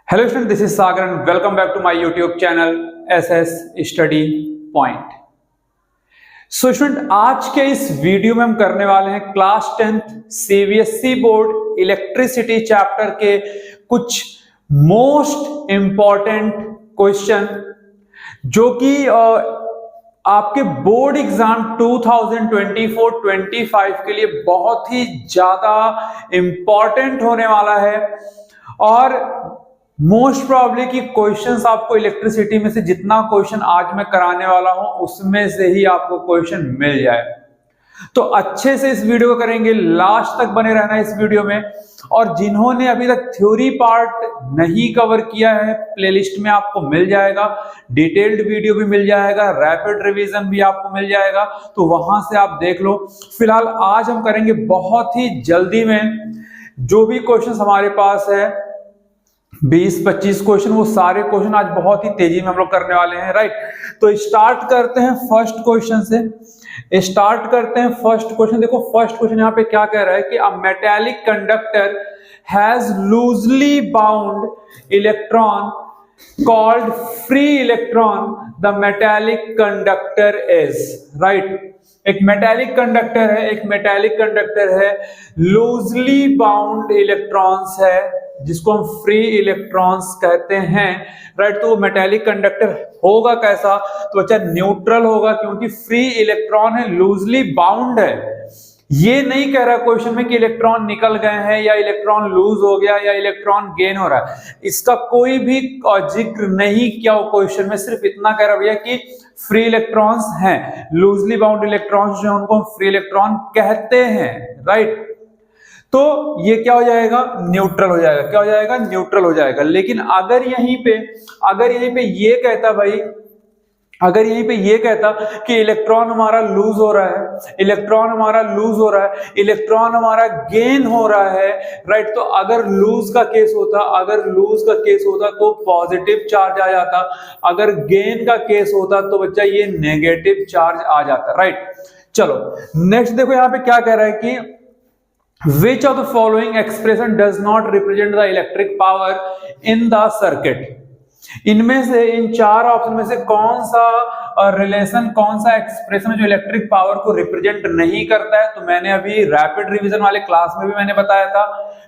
Hello student, this is Sagar and welcome back to my YouTube channel SS study point. So student, आज के इस video में हम करने वाले हैं class 10th CBSE board electricity chapter के कुछ मोस्ट इंपॉर्टेंट क्वेश्चन जो कि आपके बोर्ड एग्जाम 2024-25 के लिए बहुत ही ज्यादा इंपॉर्टेंट होने वाला है और मोस्ट प्रॉब्ली कि क्वेश्चंस आपको इलेक्ट्रिसिटी में से जितना क्वेश्चन आज मैं कराने वाला हूं उसमें से ही आपको क्वेश्चन मिल जाए। तो अच्छे से इस वीडियो को करेंगे, लास्ट तक बने रहना इस वीडियो में। और जिन्होंने अभी तक थ्योरी पार्ट नहीं कवर किया है, प्लेलिस्ट में आपको मिल जाएगा, डिटेल्ड वीडियो भी मिल जाएगा, रैपिड रिवीजन भी आपको मिल जाएगा, तो वहां से आप देख लो। फिलहाल आज हम करेंगे बहुत ही जल्दी में जो भी क्वेश्चन हमारे पास है 20-25 क्वेश्चन, वो सारे क्वेश्चन आज बहुत ही तेजी में हम लोग करने वाले हैं। राइट, तो स्टार्ट करते हैं फर्स्ट क्वेश्चन से। फर्स्ट क्वेश्चन देखो, फर्स्ट क्वेश्चन यहाँ पे क्या कह रहा है कि अ metallic conductor has loosely bound electron called free electron, the metallic conductor is. Right, एक मेटालिक कंडक्टर है, लूजली बाउंड इलेक्ट्रॉन्स है जिसको हम फ्री इलेक्ट्रॉन्स कहते हैं। राइट, तो वो मेटालिक कंडक्टर होगा कैसा? तो बच्चा न्यूट्रल होगा, क्योंकि फ्री इलेक्ट्रॉन है, लूजली बाउंड है। ये नहीं कह रहा क्वेश्चन में कि इलेक्ट्रॉन निकल गए हैं या इलेक्ट्रॉन लूज हो गया या इलेक्ट्रॉन गेन हो रहा है, इसका कोई भी जिक्र नहीं किया वो क्वेश्चन में। सिर्फ इतना कह रहा भैया कि फ्री इलेक्ट्रॉन्स हैं, लूजली बाउंड इलेक्ट्रॉन्स जो उनको फ्री इलेक्ट्रॉन कहते हैं। राइट, तो ये क्या हो जाएगा? न्यूट्रल हो जाएगा। क्या हो जाएगा? न्यूट्रल हो जाएगा। लेकिन अगर यहीं पे ये कहता भाई, अगर यहीं पे ये कहता कि इलेक्ट्रॉन हमारा लूज हो रहा है, इलेक्ट्रॉन हमारा गेन हो रहा है। राइट, तो अगर लूज का केस होता तो पॉजिटिव चार्ज आ जाता, अगर गेन का केस होता तो बच्चा ये नेगेटिव चार्ज आ जाता। राइट, चलो नेक्स्ट देखो, यहाँ पे क्या कह रहा है कि which of the following expression does not represent the electric power in the circuit? इनमें से, इन चार ऑप्शन में से कौन सा रिलेशन, कौन सा एक्सप्रेशन जो इलेक्ट्रिक पावर को रिप्रेजेंट नहीं करता है? तो मैंने अभी रैपिड रिवीजन वाले क्लास में भी मैंने बताया था,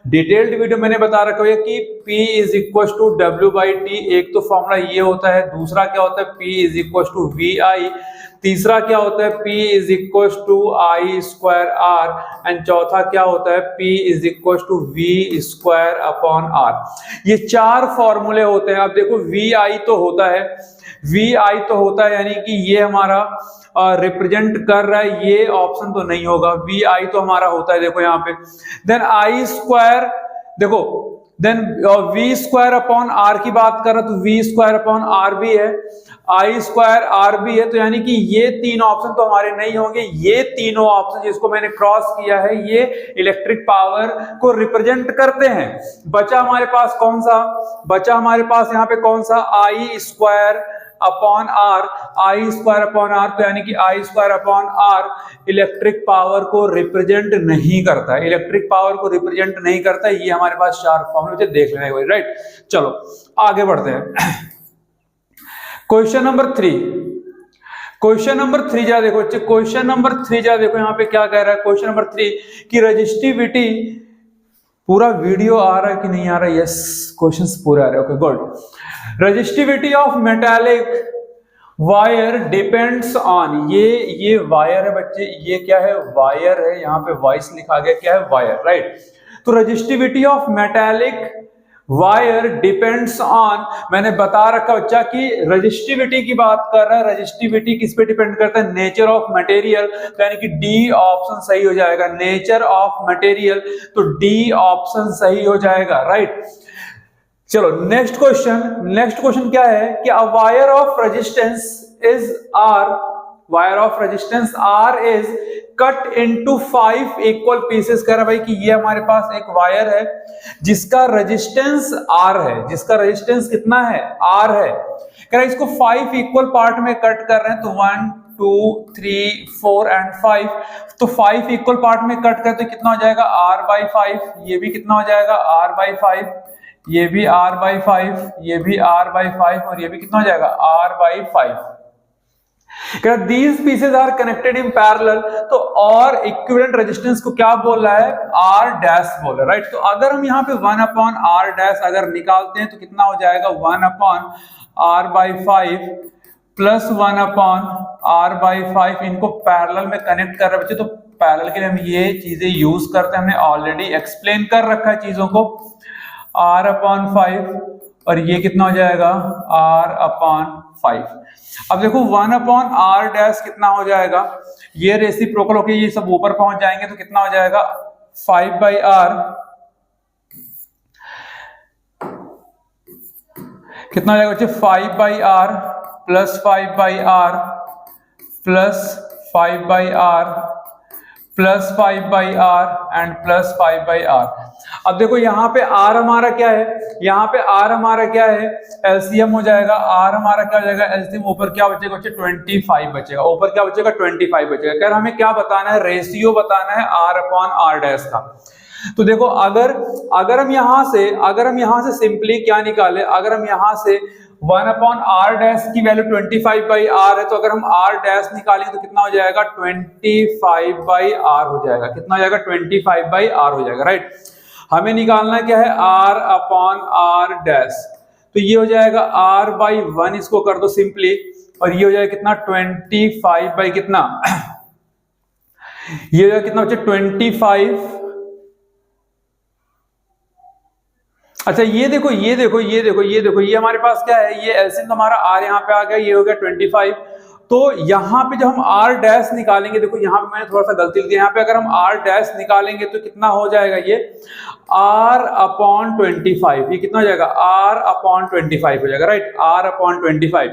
डिटेल्ड वीडियो मैंने बता रखा है कि P = W/T। एक तो फॉर्मूला ये होता है, दूसरा क्या होता है P = VI, तीसरा क्या होता है P = I²R, एंड चौथा क्या होता है P = V²/R। ये चार फॉर्मूले होते हैं। अब देखो VI तो होता है, यानी कि ये हमारा रिप्रेजेंट कर रहा है, ये ऑप्शन तो नहीं होगा, VI तो हमारा होता है। देखो यहाँ पे देन I², देखो देन V²/R की बात कर रहा तो V²/R भी है, I²R भी है, तो यानी कि ये तीन ऑप्शन तो हमारे नहीं होंगे। ये तीनों ऑप्शन जिसको मैंने क्रॉस किया है ये इलेक्ट्रिक पावर को रिप्रेजेंट करते हैं। बचा हमारे पास कौन सा? यहाँ पे कौन सा? I²R, तो यानी कि I²R इलेक्ट्रिक पावर को रिप्रेजेंट नहीं करता है, ये हमारे पास चार फॉर्मूले देख लेना है। राइट, चलो आगे बढ़ते हैं। क्वेश्चन नंबर 3 जरा देखो बच्चे, यहाँ पे क्या कह रहा है क्वेश्चन नंबर 3 कि रजिस्टिविटी, पूरा वीडियो आ रहा है कि नहीं आ रहा है? यस, क्वेश्चंस पूरे आ रहे हैं। Okay, good. Resistivity of metallic wire depends on, ये वायर है बच्चे, ये क्या है? वायर है, यहाँ पे वॉइस लिखा गया, क्या है? वायर। राइट, तो resistivity of metallic wire depends on, मैंने बता रखा बच्चा कि रजिस्टिविटी की बात कर रहा है। रजिस्टिविटी किस पे डिपेंड करता है? नेचर ऑफ मटेरियल, यानी कि डी ऑप्शन सही हो जाएगा। नेचर ऑफ मटेरियल, तो डी ऑप्शन सही हो जाएगा। राइट, चलो नेक्स्ट क्वेश्चन क्या है कि अ wire of resistance R is cut into 5 equal pieces। कह रहा भाई कि ये हमारे पास एक वायर है जिसका रेजिस्टेंस R है, जिसका रेजिस्टेंस कितना है? R है। कह रहा इसको 5 इक्वल पार्ट में कट कर रहे हैं, तो 1 2 3 4 एंड 5, तो 5 इक्वल पार्ट में कट करते कितना हो जाएगा? R/5। ये भी कितना हो जाएगा? R/5। ये भी r/5, ये भी r/5 और ये भी कितना हो जाएगा r/5। These pieces are connected in parallel, तो और इक्विवेलेंट रेजिस्टेंस को क्या बोल रहा है r डैश बोल रहा है, राइट। तो अगर हम यहाँ पे 1/r डैश अगर निकालते हैं तो कितना हो जाएगा 1/r/5 प्लस 1/r/5। इनको पैरेलल में कनेक्ट कर रहे बच्चे, तो पैरेलल के लिए हम ये चीजें यूज करते हैं, हमने ऑलरेडी एक्सप्लेन कर रखा है चीजों को। r/5 और ये कितना हो जाएगा r/5। अब देखो 1/r डैश कितना हो जाएगा, ये रेसिप्रोकल होके ये सब ऊपर पहुंच जाएंगे तो कितना हो जाएगा 5/r, कितना हो जाएगा बच्चे 5/r plus 5/r plus 5/r plus 5/r and plus 5/r। अब देखो यहाँ पे r हमारा क्या है, यहाँ पे r हमारा क्या है एलसीएम हो जाएगा, r हमारा क्या हो जाएगा एलसीएम, ऊपर क्या बचेगा बच्चे 25 बचेगा, ऊपर क्या बचेगा 25 बचेगा। क्या हमें क्या बताना है, रेशियो बताना है r/r डैश का। तो देखो अगर हम यहाँ से सिंपली क्या निकाले, अगर हम यहाँ से 1/r डैश की वैल्यू 25/r है, तो अगर हम r डैश निकालेंगे तो कितना हो जाएगा 25/r हो जाएगा, कितना हो जाएगा 25/r हो जाएगा, राइट। हमें निकालना क्या है r/r डैश, तो ये हो जाएगा r/1, इसको कर दो सिंपली, और ये हो जाएगा कितना 25 कितना ये हो जाएगा कितना बच्चे 25। अच्छा ये देखो ये हमारे पास क्या है, ये एलसीएम तो हमारा r यहाँ पे आ गया, ये हो गया 25। तो यहाँ पे जब हम r डैश निकालेंगे, देखो यहाँ पे मैंने थोड़ा सा गलती लिखी, यहाँ पे अगर हम r डैश निकालेंगे तो कितना हो जाएगा ये r/25, ये कितना हो जाएगा r/25 हो जाएगा, राइट, r/25।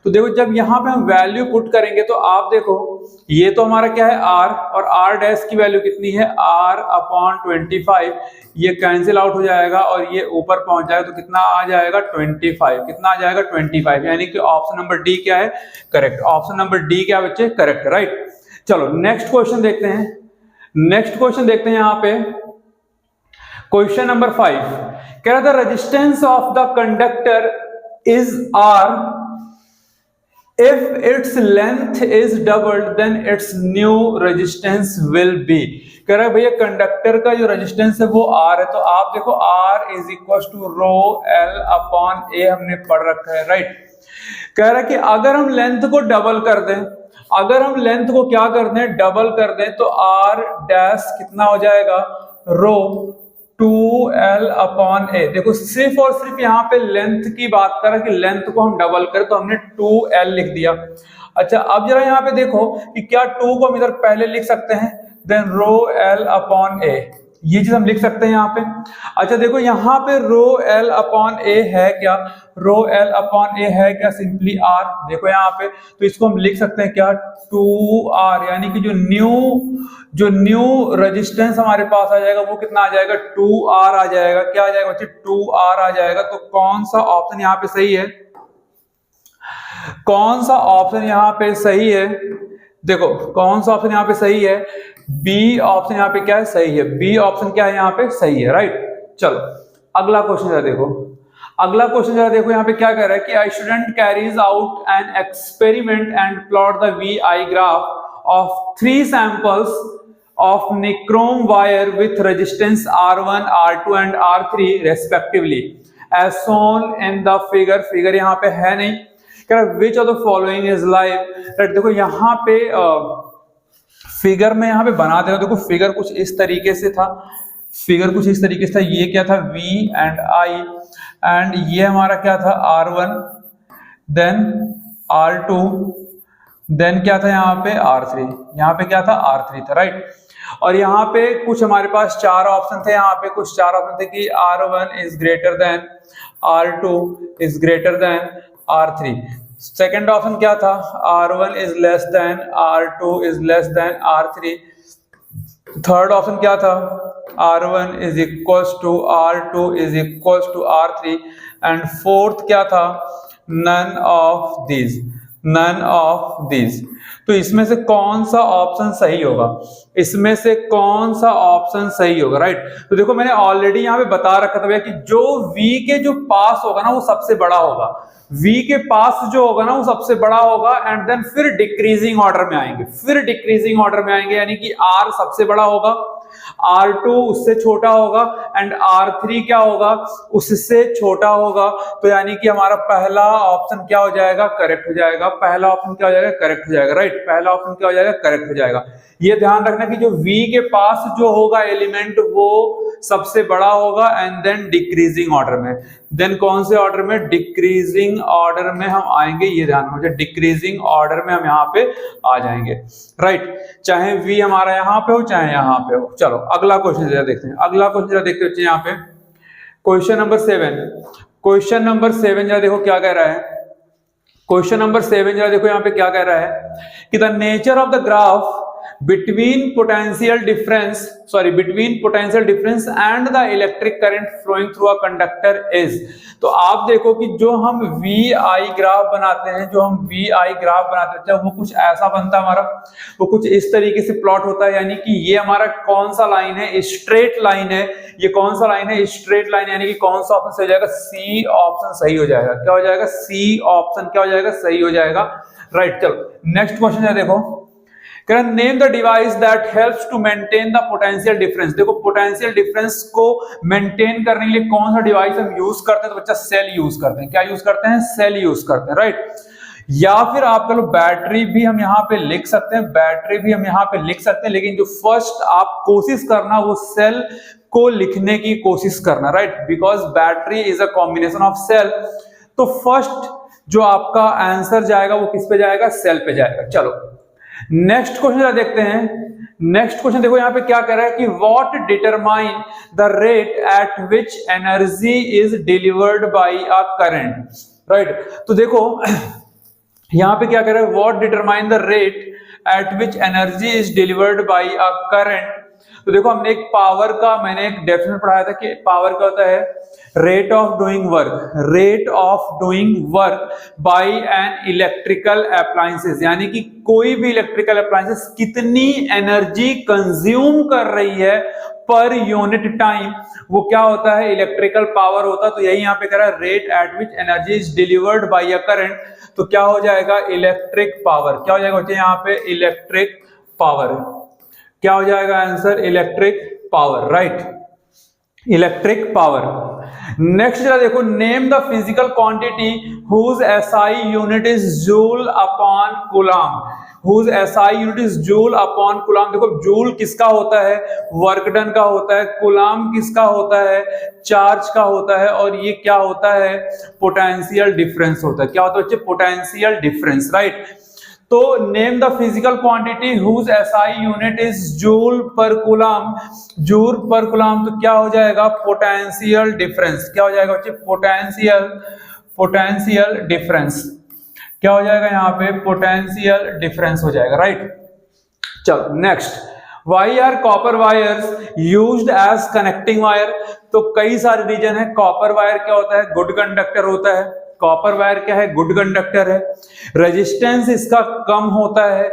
तो देखो जब यहाँ पे हम वैल्यू पुट करेंगे तो आप देखो ये तो हमारा क्या है r, और r डैश की वैल्यू कितनी है r/25, ये कैंसिल आउट हो जाएगा और ये ऊपर पहुंच जाएगा, तो कितना आ जाएगा 25, कितना आ जाएगा 25, यानी कि ऑप्शन नंबर डी क्या है करेक्ट, ऑप्शन नंबर डी क्या है बच्चे करेक्ट, राइट। चलो नेक्स्ट क्वेश्चन देखते हैं, यहाँ पे क्वेश्चन नंबर 5 कह रहा था resistance of the conductor is r, if its length is doubled then its new resistance will be। कह रहा है भैया कंडक्टर का जो रेजिस्टेंस है वो r है, तो आप देखो r is equal to rho L upon A हमने पढ़ रखा है, राइट। कह रहा है कि अगर हम लेंथ को डबल कर दें, अगर हम लेंथ को क्या कर दें डबल कर दें, तो r डैश कितना हो जाएगा रो 2l अपॉन ए। देखो सिर्फ और सिर्फ यहाँ पे लेंथ की बात कर रहा है कि लेंथ को हम डबल करें, तो हमने 2l लिख दिया। अच्छा अब जरा यहाँ पे देखो कि क्या 2 को हम इधर पहले लिख सकते हैं, देन रो l अपॉन ए, ये चीज हम लिख सकते हैं यहाँ पे। अच्छा देखो यहाँ पे रो l अपॉन ए है क्या, रो l अपॉन ए है क्या, सिंपली r। देखो यहाँ पे तो इसको हम लिख सकते हैं क्या 2r, यानी कि जो न्यू रेजिस्टेंस हमारे पास आ जाएगा वो कितना आ जाएगा 2r आ जाएगा। क्या आ जाएगा बच्चे 2r आ जाएगा। तो कौन सा ऑप्शन यहाँ पे सही है, कौन सा ऑप्शन यहाँ पे सही है, देखो कौन सा ऑप्शन यहाँ पे सही है, बी ऑप्शन यहाँ पे क्या है सही है, बी ऑप्शन क्या है यहाँ पे सही है, राइट। चलो अगला क्वेश्चन जरा देखो, अगला क्वेश्चन जरा देखो यहाँ पे क्या कह रहा है कि a student carries out an experiment and plot the VI graph of 3 samples of nichrome wire with resistance R1, R2 and R3 respectively as shown in the figure। Figure यहाँ पे है नहीं, कह रहा which of the following is live, right. देखो यहाँ पे figure में यहाँ पे बना दे रहा, देखो फिगर कुछ इस तरीके से था, फिगर कुछ इस तरीके से था, ये क्या था V एंड I एंड ये हमारा क्या था R1 देन R2 देन क्या था यहाँ पे R3, यहाँ पे क्या था R3 था, राइट। और यहाँ पे कुछ हमारे पास 4 ऑप्शन थे, यहाँ पे कुछ 4 ऑप्शन थे कि R1 is greater than R2 is greater than R3। Second option क्या था R1 is less than R2 is less than R3। Third option क्या था R1 is equals to R2 is equals to R3 and fourth क्या था none of these, none of these. तो इसमें से कौन सा ऑप्शन सही होगा, इसमें से कौन सा ऑप्शन सही होगा, राइट। तो देखो मैंने ऑलरेडी यहाँ पे बता रखा था भैया कि जो v के जो पास होगा ना वो सबसे बड़ा होगा, v के पास जो होगा ना वो सबसे बड़ा होगा, एंड देन फिर डिक्रीजिंग ऑर्डर में आएंगे, फिर डिक्रीजिंग ऑर्डर में आएंगे, यानी कि r सबसे बड़ा होगा, R2 उससे छोटा होगा, एंड R3 क्या होगा, उससे छोटा होगा। तो यानी कि हमारा पहला ऑप्शन क्या हो जाएगा, करेक्ट हो जाएगा। पहला ऑप्शन क्या हो जाएगा, करेक्ट हो जाएगा, राइट। पहला ऑप्शन क्या हो जाएगा, करेक्ट हो जाएगा। ये ध्यान रखना कि जो V के पास जो होगा एलिमेंट वो सबसे बड़ा होगा, एंड देन डिक्रीजिंग ऑर्डर में, देन कौन से ऑर्डर में, डिक्रीजिंग ऑर्डर में हम आएंगे। ये ध्यान रखना, डिक्रीजिंग ऑर्डर में हम यहाँ पे आ जाएंगे, राइट। चाहे V हमारा यहाँ पे हो चाहे यहाँ पे हो। चलो अगला क्वेश्चन जरा देखते हैं, अगला क्वेश्चन जरा देखते हैं यहाँ पे, क्वेश्चन नंबर 7। क्वेश्चन नंबर 7 जरा देखो क्या कह रहा है, क्वेश्चन नंबर 7 जरा देखो यहाँ पे क्या कह रहा है कि the nature of the graph between potential difference and the electric current flowing through a conductor is। तो आप देखो कि जो हम VI ग्राफ बनाते हैं, वो कुछ ऐसा बनता है हमारा, वो कुछ इस तरीके से प्लॉट होता है, यानी कि ये हमारा कौन सा लाइन है, स्ट्रेट लाइन है। ये कौन सा लाइन है, स्ट्रेट लाइन, यानी कि कौन सा ऑप्शन सही हो जाएगा, सी ऑप्शन सही हो जाएगा। क्या हो जाएगा, सी ऑप्शन क्या हो जाएगा, सही हो जाएगा, राइट। चलो नेक्स्ट क्वेश्चन है, देखो name the device that helps to maintain the potential difference. देखो पोटेंशियल डिफरेंस को मेंटेन करने के लिए कौन सा डिवाइस हम यूज करते हैं, तो बच्चा सेल यूज करते हैं। क्या यूज करते हैं, सेल यूज करते हैं, राइट। या फिर आप कहो बैटरी भी हम यहाँ पे लिख सकते हैं, बैटरी भी हम यहाँ पे लिख सकते हैं, लेकिन जो फर्स्ट आप कोशिश करना वो सेल को लिखने की कोशिश करना, right, because battery is a combination of cell. तो फर्स्ट जो आपका आंसर जाएगा वो किस पे जाएगा, सेल पे जाएगा। चलो नेक्स्ट क्वेश्चन देखते हैं। नेक्स्ट क्वेश्चन देखो यहाँ पे क्या कह रहा है कि what determine the rate at which energy is delivered by a current, right. तो देखो यहाँ पे क्या कह रहा है, what determine the rate at which energy is delivered by a current. तो देखो हमने एक पावर का, मैंने एक डेफिनेशन पढ़ाया था कि पावर का होता है rate of doing work by an electrical appliances, यानी कि कोई भी इलेक्ट्रिकल अप्लायंसेस कितनी एनर्जी कंज्यूम कर रही है पर यूनिट टाइम, वो क्या होता है, इलेक्ट्रिकल पावर होता है। तो यही यहाँ पे कह रहा है rate at which energy is delivered by a current, तो क्या हो जाएगा, इलेक्ट्रिक पावर। क्या हो जाएगा बच्चे यहाँ पे, इलेक्ट्रिक पावर। क्या हो जाएगा answer, electric power, right, electric power. Next जरा देखो, name the physical quantity whose SI unit is joule upon coulomb. Whose SI unit is joule upon coulomb. देखो जूल किसका होता है, वर्क डन का होता है, कूलम किसका होता है, चार्ज का होता है, और ये क्या होता है, पोटेंशियल डिफरेंस होता है। क्या होता है बच्चे, पोटेंशियल डिफरेंस, राइट। तो name the physical quantity whose SI unit is joule per coulomb, joule per coulomb, तो क्या हो जाएगा, पोटेंशियल डिफरेंस। क्या हो जाएगा बच्चे, पोटेंशियल डिफरेंस। क्या हो जाएगा यहाँ पे, पोटेंशियल डिफरेंस हो जाएगा, राइट। चलो next, why are copper wires used as connecting wire. तो कई सारे रीजन है। कॉपर वायर क्या होता है, गुड कंडक्टर होता है। कॉपर वायर क्या है, गुड कंडक्टर है। रेजिस्टेंस इसका कम होता है,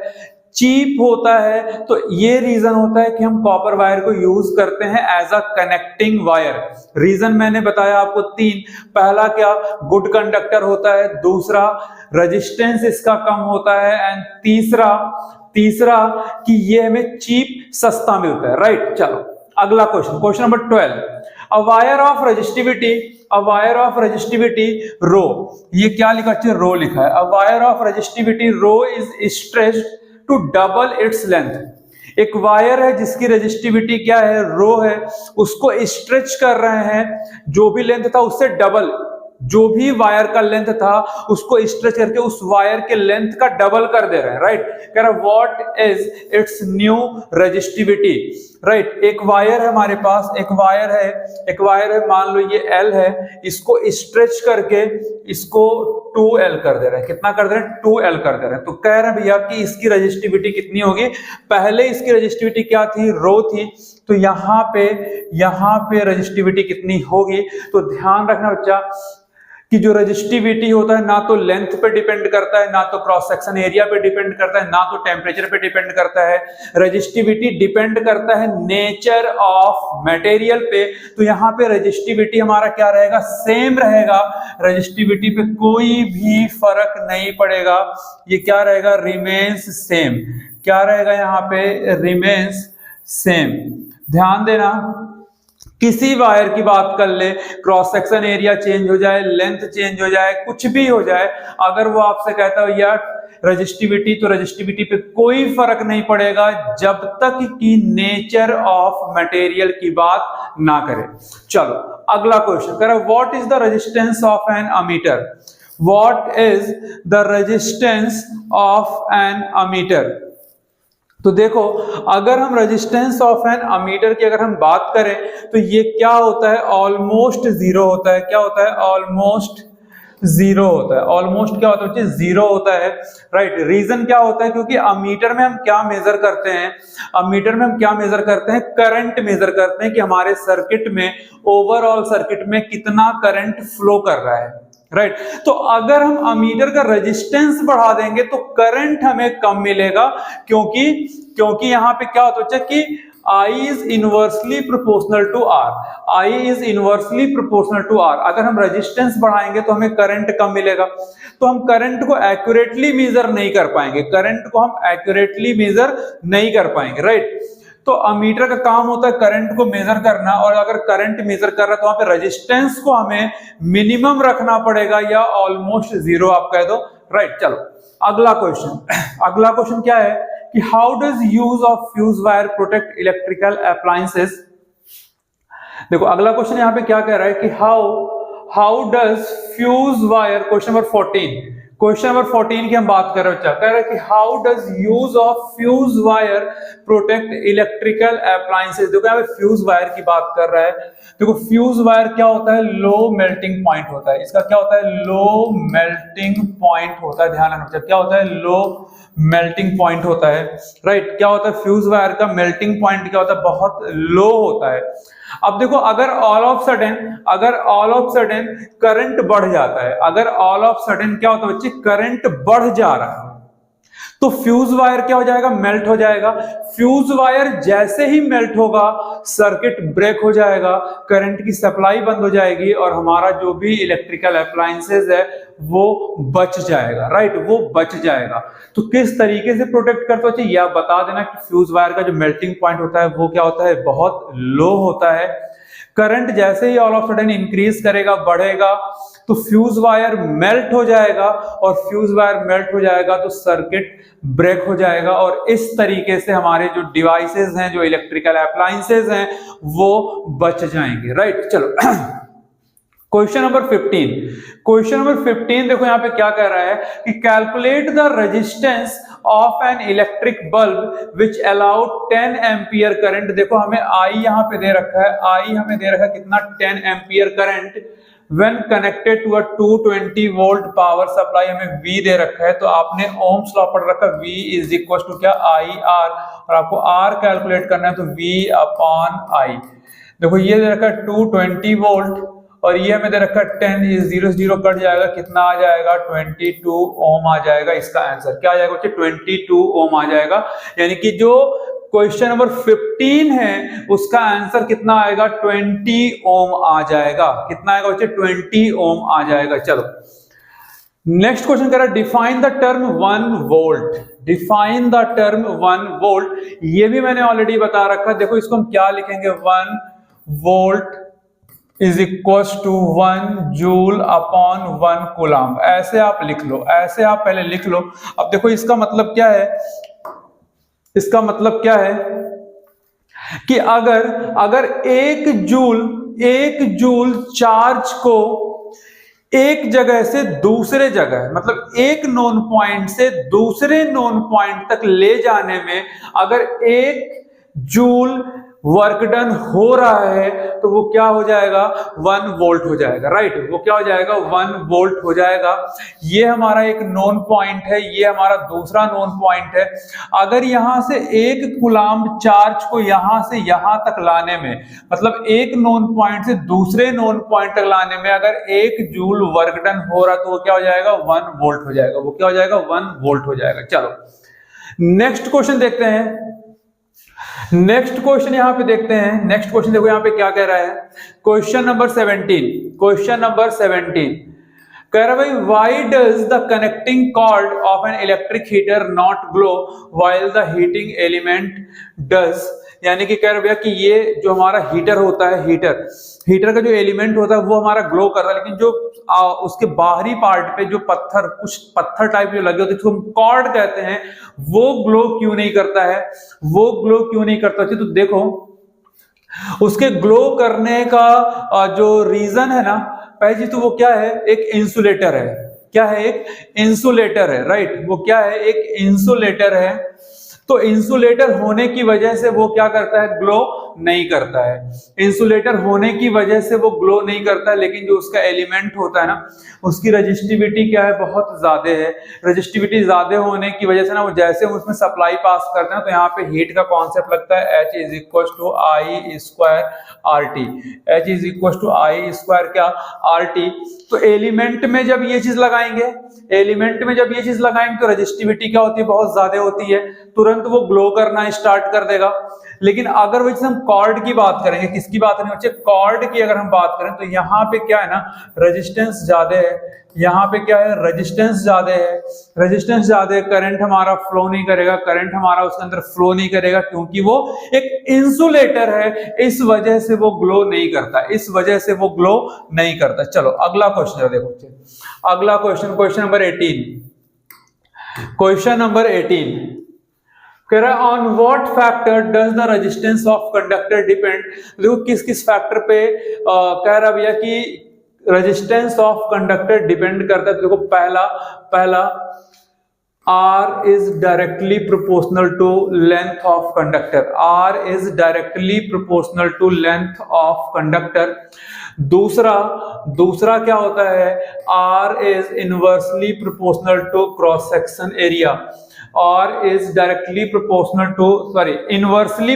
चीप होता है। तो ये रीजन होता है कि हम कॉपर वायर को यूज करते हैं as a connecting wire. Reason मैंने बताया आपको 3। पहला क्या, गुड कंडक्टर होता है, दूसरा रेजिस्टेंस इसका कम होता है, एंड तीसरा कि ये हमें चीप सस्ता मिलता है, राइट। चलो अगला question, question number 12। A wire of resistivity rho. ये क्या लिखा है, रो लिखा है। A wire of resistivity rho is stretched to double its length. एक वायर है जिसकी रेजिस्टिविटी क्या है, रो है, उसको स्ट्रेच कर रहे हैं, जो भी लेंथ था उससे डबल, जो भी वायर का लेंथ था उसको स्ट्रेच करके उस वायर के लेंथ का डबल कर दे रहे हैं, राइट। कह रहा what is it's new resistivity, right. एक वायर है हमारे पास, एक वायर है, मान लो ये L है, इसको स्ट्रेच करके इसको 2L कर दे रहे हैं। कितना कर दे रहे हैं, 2L कर दे रहे हैं। तो कह रहे हैं भैया कि इसकी रेजिस्टिविटी कितनी होगी। पहले इसकी रेजिस्टिविटी क्या थी, रो थी, तो यहाँ पे रेजिस्टिविटी कितनी होगी। तो ध्यान रखना बच्चा कि जो रेजिस्टिविटी होता है ना तो लेंथ पे डिपेंड करता है, ना तो क्रॉस सेक्शन एरिया पे डिपेंड करता है, ना तो टेम्परेचर पे डिपेंड करता है। रेजिस्टिविटी डिपेंड करता है नेचर ऑफ मटेरियल पे। तो यहाँ पे रेजिस्टिविटी हमारा क्या रहेगा, सेम रहेगा, रेजिस्टिविटी पे कोई भी फर्क नहीं पड़ेगा, ये क्या रहेगा, रिमेन्स सेम। क्या रहेगा यहाँ पे, रिमेन्स सेम। ध्यान देना, किसी वायर की बात कर ले, क्रॉस सेक्शन एरिया चेंज हो जाए, लेंथ चेंज हो जाए, कुछ भी हो जाए, अगर वो आपसे कहता हो यार रेजिस्टिविटी, तो रेजिस्टिविटी पे कोई फर्क नहीं पड़ेगा जब तक कि नेचर ऑफ मटेरियल की बात ना करे। चलो अगला क्वेश्चन कह रहा है what is the resistance of an ammeter. What is the resistance of an ammeter. तो देखो अगर हम रेजिस्टेंस ऑफ एन अमीटर की अगर हम बात करें तो ये क्या होता है, ऑलमोस्ट जीरो होता है। क्या होता है, ऑलमोस्ट जीरो होता है। ऑलमोस्ट क्या होता है, जीरो होता है, राइट। रीजन क्या होता है, क्योंकि अमीटर में हम क्या मेजर करते हैं, अमीटर में हम क्या मेजर करते हैं, करंट मेजर करते हैं कि हमारे सर्किट में, ओवरऑल सर्किट में कितना करंट फ्लो कर रहा है, राइट। तो अगर हम अमीटर का रेजिस्टेंस बढ़ा देंगे तो करंट हमें कम मिलेगा, क्योंकि यहां पे क्या होता है कि I is inversely proportional to R, I is inversely proportional to R। अगर हम रेजिस्टेंस बढ़ाएंगे तो हमें करंट कम मिलेगा, तो हम करंट को एक्यूरेटली मेजर नहीं कर पाएंगे, करंट को हम एक्यूरेटली मेजर नहीं कर पाएंगे, राइट। तो अमीटर का काम होता है करंट को मेजर करना, और अगर करंट मेजर कर रहा है तो वहां पे रेजिस्टेंस को हमें मिनिमम रखना पड़ेगा या ऑलमोस्ट जीरो आप कह दो, राइट। चलो अगला क्वेश्चन, अगला क्वेश्चन क्या है कि how does use of fuse wire protect electrical appliances. देखो अगला क्वेश्चन यहाँ पे क्या कह रहा है कि how does fuse wire, question number 14, question number 14 की हम बात कर रहे हैं, कह रहा है कि how does use of fuse wire protect electrical appliances. देखो यहाँ पे फ्यूज वायर की बात कर रहा है। देखो फ्यूज वायर क्या होता है, लो मेल्टिंग पॉइंट होता है, इसका क्या होता है, लो मेल्टिंग पॉइंट होता है। ध्यान रखना, क्या होता है, लो मेल्टिंग पॉइंट होता है, राइट। क्या होता है, फ्यूज वायर का मेल्टिंग पॉइंट क्या होता है, बहुत लो होता है। अब देखो अगर ऑल ऑफ सडन करंट बढ़ जाता है, अगर ऑल ऑफ सडन क्या होता है बच्चे, करंट बढ़ जा रहा है, तो फ्यूज वायर क्या हो जाएगा, मेल्ट हो जाएगा। फ्यूज वायर जैसे ही मेल्ट होगा सर्किट ब्रेक हो जाएगा, करंट की सप्लाई बंद हो जाएगी और हमारा जो भी इलेक्ट्रिकल अप्लायंसेस है वो बच जाएगा, राइट, वो बच जाएगा। तो किस तरीके से प्रोटेक्ट करते हो, यह बता देना कि फ्यूज वायर का जो मेल्टिंग पॉइंट होता है वो क्या होता है, बहुत लो होता है। करंट जैसे ही ऑल ऑफ सडन इंक्रीज करेगा, बढ़ेगा, तो फ्यूज वायर मेल्ट हो जाएगा, और फ्यूज वायर मेल्ट हो जाएगा तो सर्किट ब्रेक हो जाएगा, और इस तरीके से हमारे जो डिवाइसेस हैं, जो इलेक्ट्रिकल अप्लायंसेस हैं, वो बच जाएंगे, राइट। चलो क्वेश्चन नंबर 15, क्वेश्चन नंबर 15 देखो यहाँ पे क्या कह रहा है कि calculate the resistance of an electric bulb which allow 10 ampere current. देखो हमें आई यहाँ पे दे रखा है, आई हमें दे रखा है कितना, 10 ampere current when connected to a 220 volt power supply, हमें V दे रखा है, तो आपने ओम्स लॉ पढ़ रखा, V इज इक्वल टू क्या, IR, और आपको R कैलकुलेट करना है तो V अपॉन I। देखो ये दे रखा है 220 वोल्ट, और ये हमें दे रखा है 10, ये 0 0 कट जाएगा, कितना आ जाएगा, 22 ओम आ जाएगा। इसका आंसर क्या आ जाएगा बच्चे, 22 ओम आ जाएगा। यानी कि जो क्वेश्चन नंबर 15 है उसका आंसर कितना आएगा, 20 ओम आ जाएगा। कितना आएगा बच्चे, 20 ओम आ जाएगा। चलो नेक्स्ट क्वेश्चन कह रहा है define the term 1 volt. Define the term 1 volt, ये भी मैंने ऑलरेडी बता रखा। देखो इसको हम क्या लिखेंगे, 1 volt is equal to 1 joule upon 1 coulomb. ऐसे आप लिख लो, ऐसे आप पहले लिख लो। अब देखो इसका मतलब क्या है, इसका मतलब क्या है कि अगर 1 जूल चार्ज को एक जगह से दूसरे जगह, मतलब एक नोन पॉइंट से दूसरे नोन पॉइंट तक ले जाने में अगर 1 जूल वर्क डन हो रहा है तो वो क्या हो जाएगा, 1 वोल्ट हो जाएगा, राइट। वो क्या हो जाएगा, 1 वोल्ट हो जाएगा। ये हमारा एक नोन पॉइंट है, ये हमारा दूसरा नोन पॉइंट है। अगर यहां से 1 कूलाम्ब चार्ज को यहां से यहां तक लाने में, मतलब एक नोन पॉइंट से दूसरे नोन पॉइंट तक लाने में अगर 1 जूल वर्क डन हो रहा तो वो क्या हो जाएगा, 1 वोल्ट हो जाएगा। वो क्या हो जाएगा, 1 वोल्ट हो जाएगा। चलो नेक्स्ट क्वेश्चन देखते हैं। नेक्स्ट क्वेश्चन यहां पे देखते हैं। नेक्स्ट क्वेश्चन देखो यहां पे क्या कह रहा है, क्वेश्चन नंबर 17। क्वेश्चन नंबर 17 कह रहा है भाई, why does the connecting cord of an electric heater not glow while the heating element does. यानी कि कह रहे भैया कि ये जो हमारा हीटर होता है, हीटर का जो एलिमेंट होता है वो हमारा ग्लो कर रहा है, लेकिन जो उसके बाहरी पार्ट पे जो कुछ पत्थर टाइप जो लगे होते हैं, जिसको हम कॉर्ड कहते हैं, वो ग्लो क्यों नहीं करता है, वो ग्लो क्यों नहीं करता। तो देखो उसके ग्लो करने का जो रीजन है ना, पहली चीज तो वो क्या है, एक इंसुलेटर है। क्या है, एक इंसुलेटर है, राइट। वो क्या है, एक इंसुलेटर है। तो इंसुलेटर होने की वजह से वो क्या करता है, ग्लो नहीं करता है। इंसुलेटर होने की वजह से वो ग्लो नहीं करता है, लेकिन जो उसका एलिमेंट होता है ना, उसकी रेजिस्टिविटी क्या है, बहुत ज्यादा है। रेजिस्टिविटी ज्यादा होने की वजह से ना, वो जैसे उसमें सप्लाई पास करते हैं तो यहाँ पे हीट का कॉन्सेप्ट लगता है, H is equal to I square R T. H is equal to I square क्या, आर टी। तो एलिमेंट में जब ये चीज लगाएंगे, एलिमेंट में जब ये चीज लगाएंगे तो रेजिस्टिविटी क्या होती है, बहुत ज्यादा होती है, तुरंत वो ग्लो करना स्टार्ट कर देगा। लेकिन अगर वैसे हम कॉर्ड की बात करेंगे, किसकी बात नहीं बच्चे, कॉर्ड की अगर हम बात करें तो यहाँ पे क्या है ना, रेजिस्टेंस ज्यादा है। यहाँ पे क्या है, रेजिस्टेंस ज्यादा है। रेजिस्टेंस ज्यादा है, करंट हमारा फ्लो नहीं करेगा, करंट हमारा उसके अंदर फ्लो नहीं करेगा, क्योंकि वो एक इंसुलेटर है। इस वजह से वो ग्लो नहीं करता, इस वजह से वो ग्लो नहीं करता। चलो अगला क्वेश्चन देखो, अगला question, question number 18। Question number 18 कह रहा है, on what factor does the resistance of conductor depend. देखो किस किस फैक्टर पे कह रहा भैया कि रेजिस्टेंस ऑफ कंडक्टर डिपेंड करता है। तो देखो पहला R is directly proportional to length of conductor. R is directly proportional to length of conductor. दूसरा क्या होता है, R is inversely proportional to cross section area. R is inversely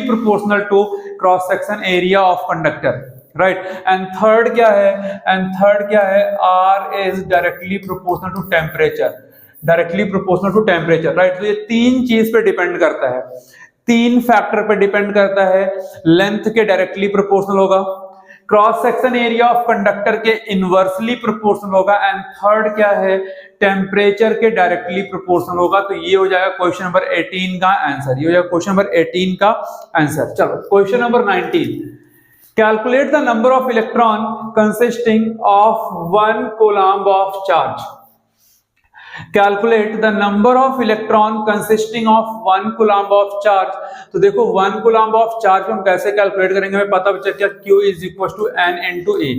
proportional to cross section area of conductor, right? And third क्या है, R is directly proportional to temperature. Right. तो ये 3 चीज पे डिपेंड करता है, 3 फैक्टर पे डिपेंड करता है। लेंथ के डायरेक्टली प्रोपोर्शनल होगा, cross section area of conductor के इनवर्सली प्रोपोर्शनल होगा, एंड थर्ड क्या है, टेम्परेचर के डायरेक्टली प्रोपोर्शनल होगा। तो ये हो जाएगा क्वेश्चन नंबर 18 का आंसर, ये हो जाएगा क्वेश्चन नंबर 18 का आंसर। चलो question number 19, calculate the number of electron consisting of 1 coulomb of charge. Calculate the number of electron consisting of 1 coulomb of charge. तो देखो 1 कूलम्ब ऑफ चार्ज हम कैसे कैलकुलेट करेंगे, हमें पता चल गया Q is equal to N into E।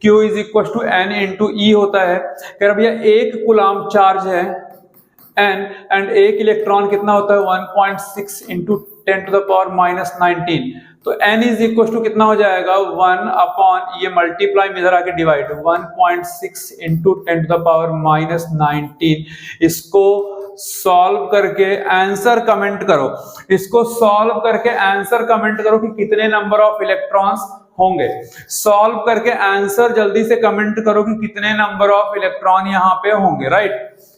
Q is equal to N into E होता है। कह रहा भैया 1 कूलम्ब चार्ज है N, एंड 1 इलेक्ट्रॉन कितना होता है, 1.6 into 10 to the power minus 19। तो n इज इक्वल टू कितना हो जाएगा, 1 अपॉन, ये मल्टीप्लाई में इधर आके divide, 1.6 into 10 to the power minus 19। इसको सॉल्व करके आंसर कमेंट करो, इसको सॉल्व करके आंसर कमेंट करो कि कितने नंबर ऑफ इलेक्ट्रॉन्स होंगे। सॉल्व करके आंसर जल्दी से कमेंट करो कि कितने नंबर ऑफ इलेक्ट्रॉन यहाँ पे होंगे, राइट।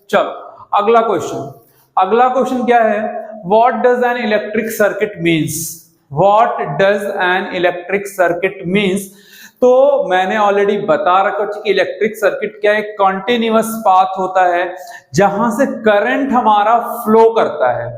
चलो अगला क्वेश्चन क्या है, what does an electric circuit means. What does an electric circuit means? तो मैंने ऑलरेडी बता रखा कि इलेक्ट्रिक सर्किट क्या है, कॉन्टिन्यूअस पाथ होता है जहां से करंट हमारा फ्लो करता है।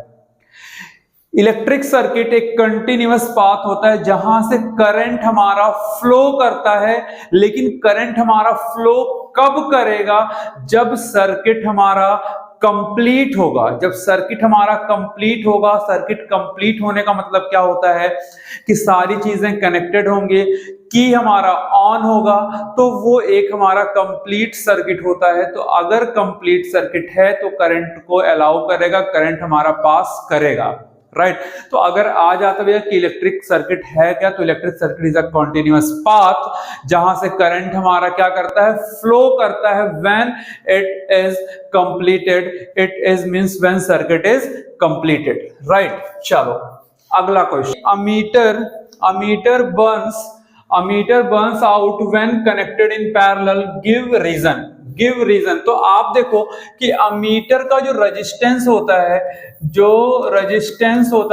इलेक्ट्रिक सर्किट एक कंटिन्यूअस पाथ होता है जहां से करंट हमारा फ्लो करता है, लेकिन करंट हमारा फ्लो कब करेगा, जब सर्किट हमारा कंप्लीट होगा। जब सर्किट हमारा कंप्लीट होगा, सर्किट कंप्लीट होने का मतलब क्या होता है कि सारी चीजें कनेक्टेड होंगी, की हमारा ऑन होगा, तो वो एक हमारा कंप्लीट सर्किट होता है। तो अगर कंप्लीट सर्किट है तो करंट को अलाउ करेगा, करंट हमारा पास करेगा। राइट। तो अगर आ जाता भैया कि इलेक्ट्रिक सर्किट है क्या, तो electric circuit is a continuous path जहां से करंट हमारा क्या करता है, फ्लो करता है when it is completed, it is means when circuit is completed, right. चलो अगला question, ammeter burns out when connected in parallel, give reason. तो आप देखो कि अमीटर का जो रेजिस्टेंस होता है,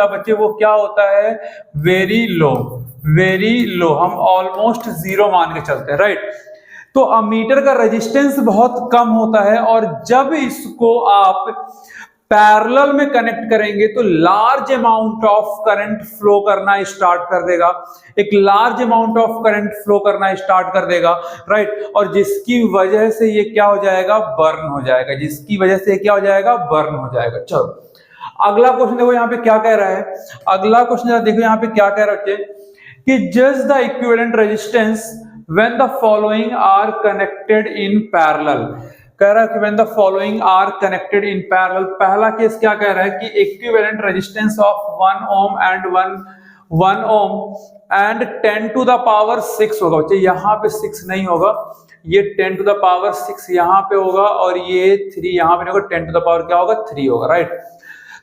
बच्चे वो क्या होता है, वेरी लो, हम ऑलमोस्ट जीरो मान के चलते हैं, राइट। तो अमीटर का रेजिस्टेंस बहुत कम होता है और जब इसको आप पैरेलल में कनेक्ट करेंगे तो large amount of current flow करना स्टार्ट कर देगा, एक large amount of current flow करना स्टार्ट कर देगा, राइट। और जिसकी वजह से ये क्या हो जाएगा, बर्न हो जाएगा, चलो अगला क्वेश्चन देखो यहाँ पे क्या कह रहा है, कि जज the equivalent resistance when the following are connected in parallel. कह रहा है कि when the following are connected in parallel, पहला केस क्या कह रहा है कि equivalent resistance of 1 ohm and 10 to the power 6 होगा। बच्चे यहाँ पे 6 नहीं होगा, ये 10 to the power 6 यहाँ पे होगा और ये 3 यहाँ पे होगा, 10 to the power क्या होगा, 3 होगा, राइट।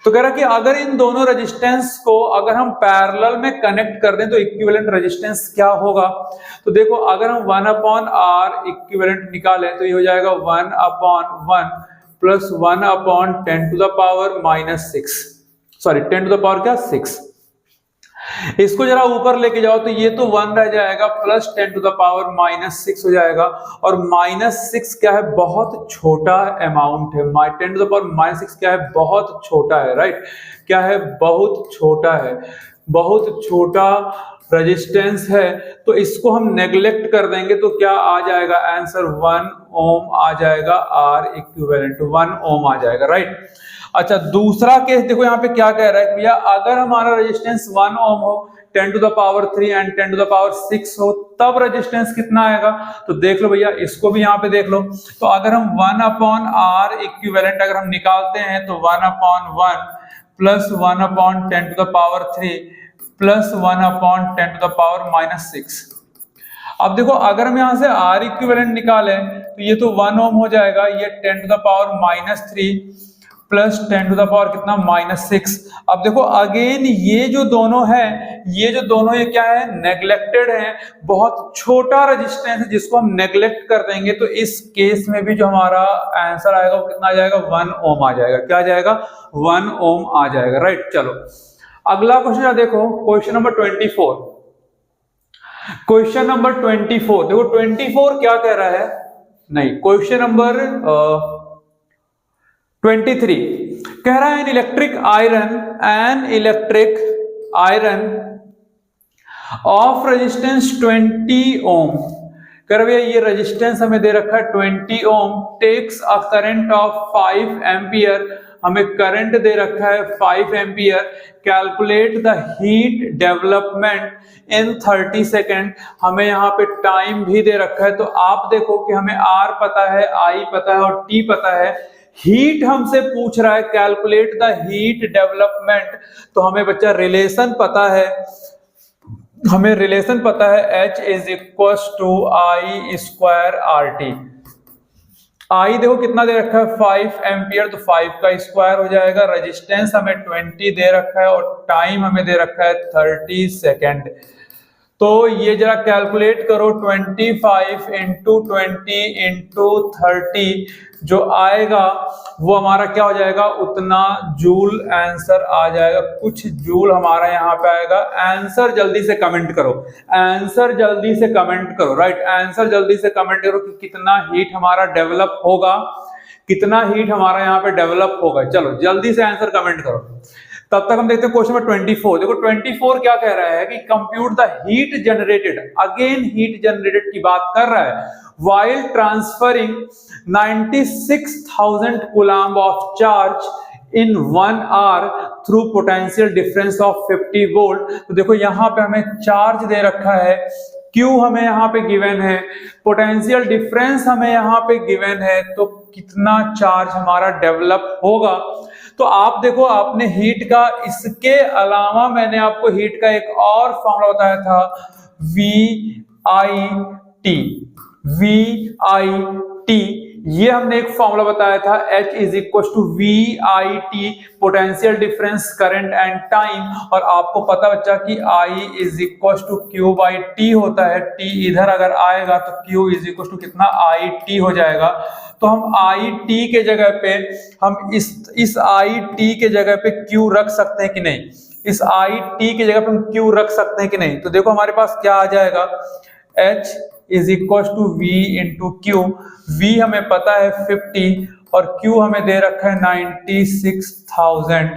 तो कह रहा कि अगर इन दोनों रेजिस्टेंस को अगर हम पैरेलल में कनेक्ट कर दें तो इक्विवेलेंट रेजिस्टेंस क्या होगा। तो देखो अगर हम 1/r इक्विवेलेंट निकालें तो ये हो जाएगा 1/1 plus 1/10 to the power -6, sorry 10 to the power क्या 6। इसको जरा ऊपर लेके जाओ तो ये तो 1 रह जाएगा प्लस 10 to the power -6 हो जाएगा, और -6 क्या है, बहुत छोटा अमाउंट है। 10 to the power -6 क्या है, बहुत छोटा है, राइट। क्या है, बहुत छोटा रेजिस्टेंस है। तो इसको हम नेग्लेक्ट कर देंगे तो क्या आ जाएगा आंसर, 1 ओम आ जाएगा, R इक्विवेलेंट 1 ओम आ जाएगा, राइट। अच्छा दूसरा केस देखो यहाँ पे क्या कह रहा है भैया, अगर हमारा रेजिस्टेंस 1 ओम हो, 10 to the power 3 and 10 to the power 6 हो, तब रेजिस्टेंस कितना आएगा। तो देख लो भैया, इसको भी यहाँ पे देख लो। तो अगर हम 1/r इक्विवेलेंट अगर हम निकालते हैं तो 1/1 plus 1/10 to the power 3 plus 1/10 to the power -6। अब देखो अगर हम यहाँ से R इक्विवेलेंट निकालें तो ये तो 1 ओम हो जाएगा, ये 10 to the power -3 plus 10 to the power कितना, -6। अब देखो अगेन ये जो दोनों ये क्या है, नेग्लेक्टेड है, बहुत छोटा रेजिस्टेंस है जिसको हम नेग्लेक्ट कर देंगे। तो इस केस में भी जो हमारा आंसर आएगा वो कितना आ जाएगा, 1 ओम आ जाएगा। क्या आ जाएगा, 1 ओम आ जाएगा, राइट। चलो अगला क्वेश्चन देखो, क्वेश्चन नंबर 24। देखो 24 क्या कह रहा है, नहीं क्वेश्चन नंबर 23 कह रहा है an electric iron of resistance 20 ओम। कह रहा है ये रेजिस्टेंस हमें दे रखा है 20 ohm, takes a current of 5 ampere, हमें करंट दे रखा है 5 ampere. Calculate the heat development in 30 second, हमें यहाँ पे टाइम भी दे रखा है। तो आप देखो कि हमें R पता है, I पता है और T पता है, हीट हमसे पूछ रहा है, कैलकुलेट द हीट डेवलपमेंट। तो हमें बच्चा रिलेशन पता है, H is equal to I square RT। I देखो कितना दे रखा है 5 एम्पियर, तो 5 का स्क्वायर हो जाएगा। रेजिस्टेंस हमें 20 दे रखा है और टाइम हमें दे रखा है 30 सेकेंड। तो ये जरा कैलकुलेट करो, 25 इंटू 20 इंटू 30 जो आएगा वो हमारा क्या हो जाएगा, उतना जूल आंसर आ जाएगा। कुछ जूल हमारा यहाँ पे आएगा। आंसर जल्दी से कमेंट करो, राइट। आंसर जल्दी से कमेंट करो कि कितना हीट हमारा डेवलप होगा, यहाँ पे डेवलप होगा। चलो जल्दी से आंसर कमेंट करो। तब तक हम देखते हैं क्वेश्चन नंबर 24। देखो 24 क्या कह रहा है कि compute the heat generated, again heat generated की बात कर रहा है, while transferring 96,000 coulomb of charge in 1 hour through potential difference of 50 volt। तो देखो यहाँ पे हमें चार्ज दे रखा है, Q हमें यहाँ पे गिवन है, पोटेंशियल डिफरेंस हमें यहाँ पे गिवन है, तो कितना चार्ज हमारा डेवलप होगा। तो आप देखो, आपने हीट का, इसके अलावा मैंने आपको हीट का एक और फॉर्मूला बताया था, VIT। ये हमने एक फॉर्मूला बताया था, H is equal to VIT, potential difference current and time. और आपको पता बच्चा कि I is equal to Q by T होता है। T इधर अगर आएगा तो Q इज इक्वल टू कितना, IT हो जाएगा। तो हम IT के जगह पे, हम इस IT के जगह पे Q रख सकते हैं कि नहीं, इस IT की जगह पे हम Q रख सकते हैं कि नहीं। तो देखो हमारे पास क्या आ जाएगा, H is equal to V into Q। V हमें पता है 50 और Q हमें दे रखा है 96,000।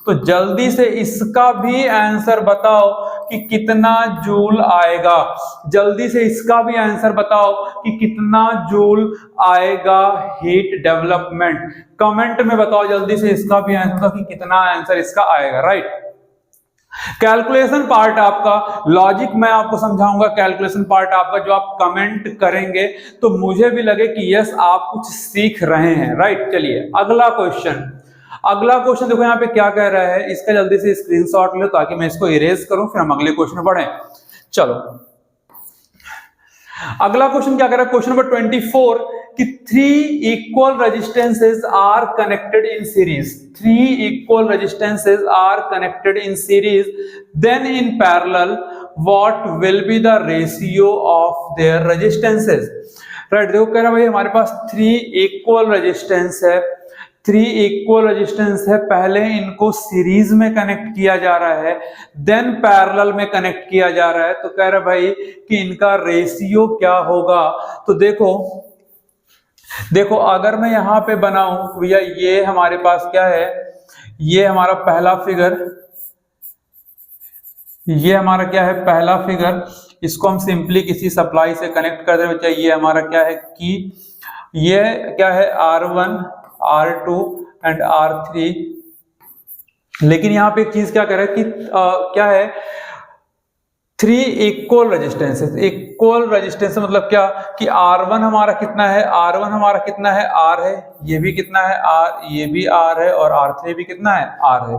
तो जल्दी से इसका भी आंसर बताओ कि कितना जूल आएगा। जल्दी से इसका भी आंसर बताओ कि कितना जूल आएगा हीट डेवलपमेंट। कमेंट में बताओ जल्दी से इसका भी आंसर कि कितना आंसर इसका आएगा, राइट। कैलकुलेशन पार्ट आपका, लॉजिक मैं आपको समझाऊंगा, कैलकुलेशन पार्ट आपका जो आप कमेंट करेंगे तो मुझे भी लगे कि यस आप कुछ सीख रहे हैं, राइट। चलिए अगला क्वेश्चन देखो यहाँ पे क्या कह रहा है, इसका जल्दी से स्क्रीनशॉट लो ताकि मैं इसको इरेज करूं, फिर हम अगले क्वेश्चन बढ़े। चलो अगला क्वेश्चन क्या कह रहा है, क्वेश्चन नंबर 24 कि 3 equal resistances are connected in series. 3 equal resistances are connected in series, then in parallel what will be the ratio of their resistances. Right, देखो कह रहा है भाई हमारे पास 3 इक्वल रेजिस्टेंस है, 3 इक्वल रेजिस्टेंस है, पहले इनको सीरीज में कनेक्ट किया जा रहा है, देन पैरेलल में कनेक्ट किया जा रहा है। तो कह रहा है भाई कि इनका रेशियो क्या होगा। तो देखो अगर मैं यहां पे बनाऊं भैया, ये हमारे पास क्या है, ये हमारा पहला फिगर, ये हमारा क्या है पहला फिगर, इसको हम सिंपली किसी सप्लाई से कनेक्ट कर दे बच्चा। ये हमारा क्या है कि ये क्या है R1 R2 एंड R3। लेकिन यहां पे एक चीज क्या कह रहा है कि क्या है, 3 इक्वल रेजिस्टेंसेस। इक्वल रेजिस्टेंस मतलब क्या कि R1 हमारा कितना है, R1 हमारा कितना है, R है, ये भी कितना है R, ये भी R है, और R3 भी कितना है R है।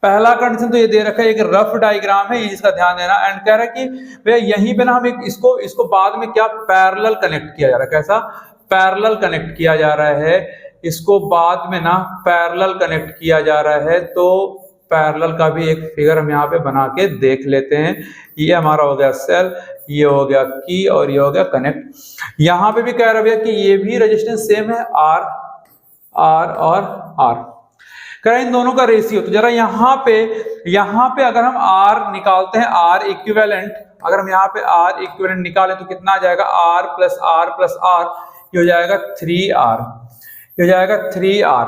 पहला कंडीशन तो ये दे रखा है, एक रफ डायग्राम है, ये इसका ध्यान देना। एंड कह रहा है कि भैया यहीं पे ना हम इसको बाद में क्या पैरेलल कनेक्ट किया जा रहा है, कैसा पैरेलल कनेक्ट किया जा रहा है, इसको बाद में ना पैरेलल कनेक्ट किया जा रहा है। तो पैरेलल का भी एक फिगर हम यहाँ पे बना के देख लेते हैं। ये हमारा हो गया सेल, ये हो गया की, और ये हो गया कनेक्ट। यहाँ पे भी कह रहा है कि ये भी रेजिस्टेंस सेम है, R और R। कह रहा है इन दोनों का रेशियो। तो जरा यहाँ पे अगर हम R निकालते हैं, R इक्विवेलेंट, अगर हम यहाँ पे R इक्विवेलेंट निकालें तो कितना आ जाएगा, R प्लस R, ये हो जाएगा 3R, ये हो जाएगा 3R।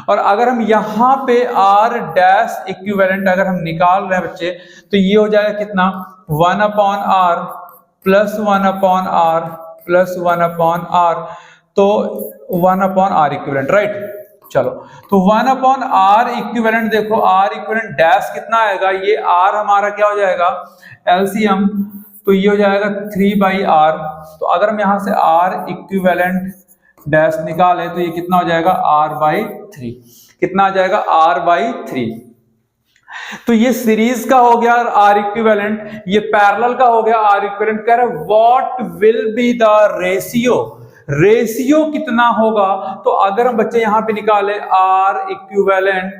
और अगर हम यहाँ पे R डैश इक्विवेलेंट अगर हम निकाल रहे हैं बच्चे, तो ये हो जाएगा कितना, 1/R plus 1/R plus 1/R, तो 1/R इक्विवेलेंट, राइट। चलो तो 1/R इक्विवेलेंट, देखो R इक्विवेलेंट डैश कितना आएगा, ये R हमारा क्या हो जाएगा एलसीएम, तो ये हो जाएगा 3/R। तो अगर हम यहां से R इक्विवेलेंट डैश निकाले तो ये कितना हो जाएगा R/3, कितना आ जाएगा R/3। तो ये सीरीज का हो गया R इक्विवेलेंट, ये पैरेलल का हो गया R इक्विवेलेंट। कह रहे what will be the ratio, ratio कितना होगा। तो अगर हम बच्चे यहां पे निकाले R equivalent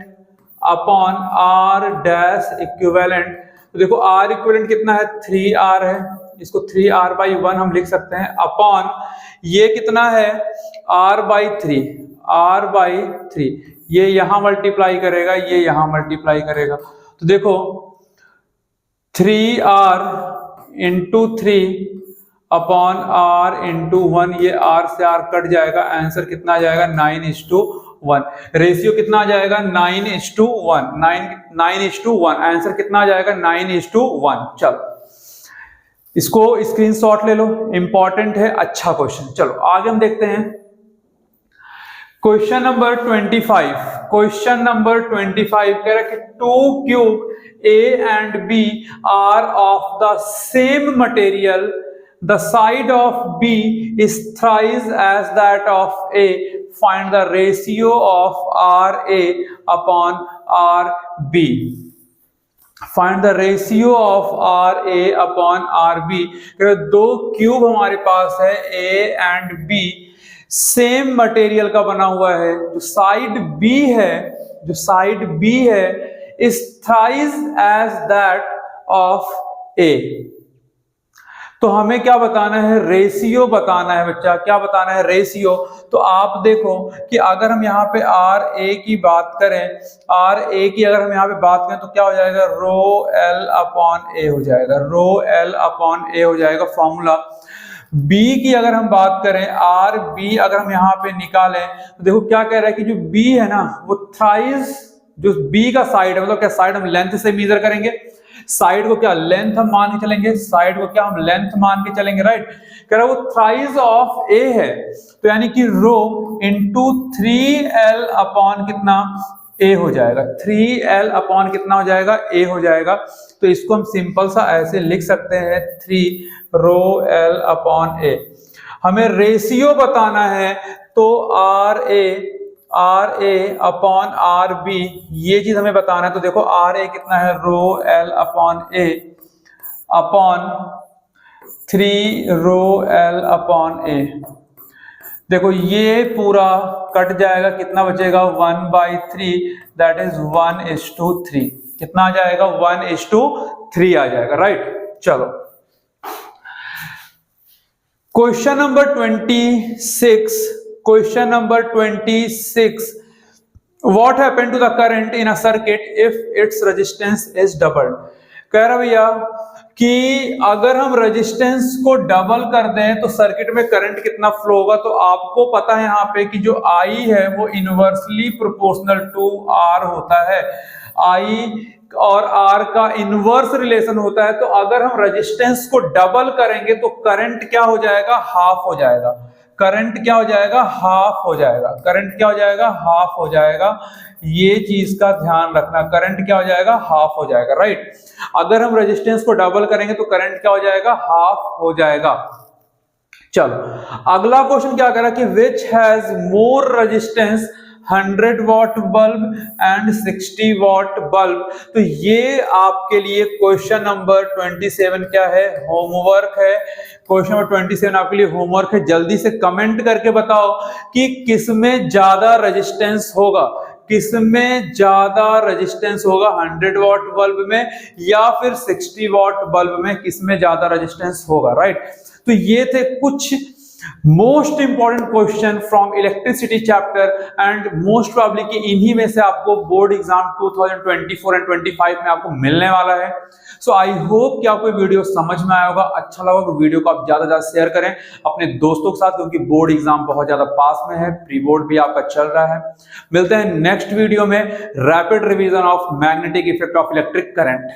upon R dash equivalent, तो देखो R इक्विवेलेंट कितना है 3R है, इसको 3R/1 हम लिख सकते हैं, अपॉन ये कितना है R/3, ये यहां मल्टीप्लाई करेगा, ये यहां मल्टीप्लाई करेगा। तो देखो 3R into 3 upon R into 1, ये R से R कट जाएगा, आंसर कितना आ जाएगा 9:1। रेशियो कितना आ जाएगा 9:1, 9:1, आंसर कितना आ जाएगा 9:1। चलो इसको स्क्रीनशॉट ले लो, इंपॉर्टेंट है, अच्छा क्वेश्चन। चलो आगे हम देखते हैं क्वेश्चन नंबर 25। क्वेश्चन नंबर 25 कह रहा है कि 2 cube A and B are of the same material, the side of B is thrice as that of A, find the ratio of RA upon RB. Find the ratio of RA upon RB. दो cube हमारे पास है A and B, same material का बना हुआ है। जो side B है is thrice as that of A। तो हमें क्या बताना है, रेशियो बताना है बच्चा। क्या बताना है, रेशियो। तो आप देखो कि अगर हम यहाँ पे RA की बात करें, RA की अगर हम यहाँ पे बात करें तो क्या हो जाएगा, रो L अपॉन A हो जाएगा, रो L अपॉन A हो जाएगा फॉर्मूला। B की अगर हम बात करें, RB अगर हम यहाँ पे निकालें तो देखो क्या कह रहा है कि जो B है ना वो थ्राइस, जो B का साइड है, मतलब क्या साइड हम लेंथ से मेजर करेंगे, साइड को क्या लेंथ हम मान के चलेंगे, साइड को क्या हम लेंथ मान के चलेंगे, राइट। कह रहा है वो थ्राइस ऑफ A है, तो यानी कि रो इंटू 3L अपॉन कितना A हो जाएगा, 3L अपॉन कितना हो जाएगा, A हो जाएगा। तो इसको हम सिंपल सा ऐसे लिख सकते हैं 3 रो L अपॉन A। हमें रेशियो बताना है तो RA अपॉन RB, ये चीज हमें बताना है। तो देखो RA कितना है, rho L upon A upon 3 rho L upon A। देखो ये पूरा कट जाएगा, कितना बचेगा 1/3, दैट इज 1:3। कितना आ जाएगा, 1:3 आ जाएगा, राइट। चलो question number 26, question number 26, what happened to the current in a circuit if its resistance is doubled. कह रहा भैया कि अगर हम रेजिस्टेंस को डबल कर दें तो सर्किट में करंट कितना फ्लो होगा। तो आपको पता है यहाँ पे कि जो I है वो इनवर्सली प्रोपोर्शनल टू R होता है, I और R का इनवर्स रिलेशन होता है। तो अगर हम रेजिस्टेंस को डबल करेंगे तो करंट क्या हो जाएगा, हाफ हो जाएगा। करंट क्या हो जाएगा, हाफ हो जाएगा। करंट क्या हो जाएगा, हाफ हो जाएगा। ये चीज का ध्यान रखना, करंट क्या हो जाएगा, हाफ हो जाएगा, राइट। अगर हम रेजिस्टेंस को डबल करेंगे तो करंट क्या हो जाएगा, हाफ हो जाएगा। चलो अगला क्वेश्चन क्या कह रहा है कि which has more resistance, 100 what bulb and 60 what bulb. तो ये आपके लिए क्वेश्चन नंबर 27 क्या है, होमवर्क है। क्वेश्चन नंबर 27 आपके लिए होमवर्क है। जल्दी से कमेंट करके बताओ कि किसमें ज्यादा रेजिस्टेंस होगा, किसमें ज्यादा रेजिस्टेंस होगा, 100 वॉट बल्ब में या फिर 60 वॉट बल्ब में, किसमें ज्यादा रेजिस्टेंस होगा, राइट। तो ये थे कुछ most important question from electricity chapter and most probably कि इन्हीं में से आपको बोर्ड एग्जाम 2024 एंड 25 में आपको मिलने वाला है। सो आई होप कि आपको वीडियो समझ में आया होगा, अच्छा लगा तो वीडियो को आप ज्यादा शेयर करें अपने दोस्तों के साथ, क्योंकि बोर्ड एग्जाम बहुत ज्यादा पास में है, प्री बोर्ड भी आपका चल रहा है। मिलते हैं नेक्स्ट वीडियो में, rapid revision of magnetic effect of electric current.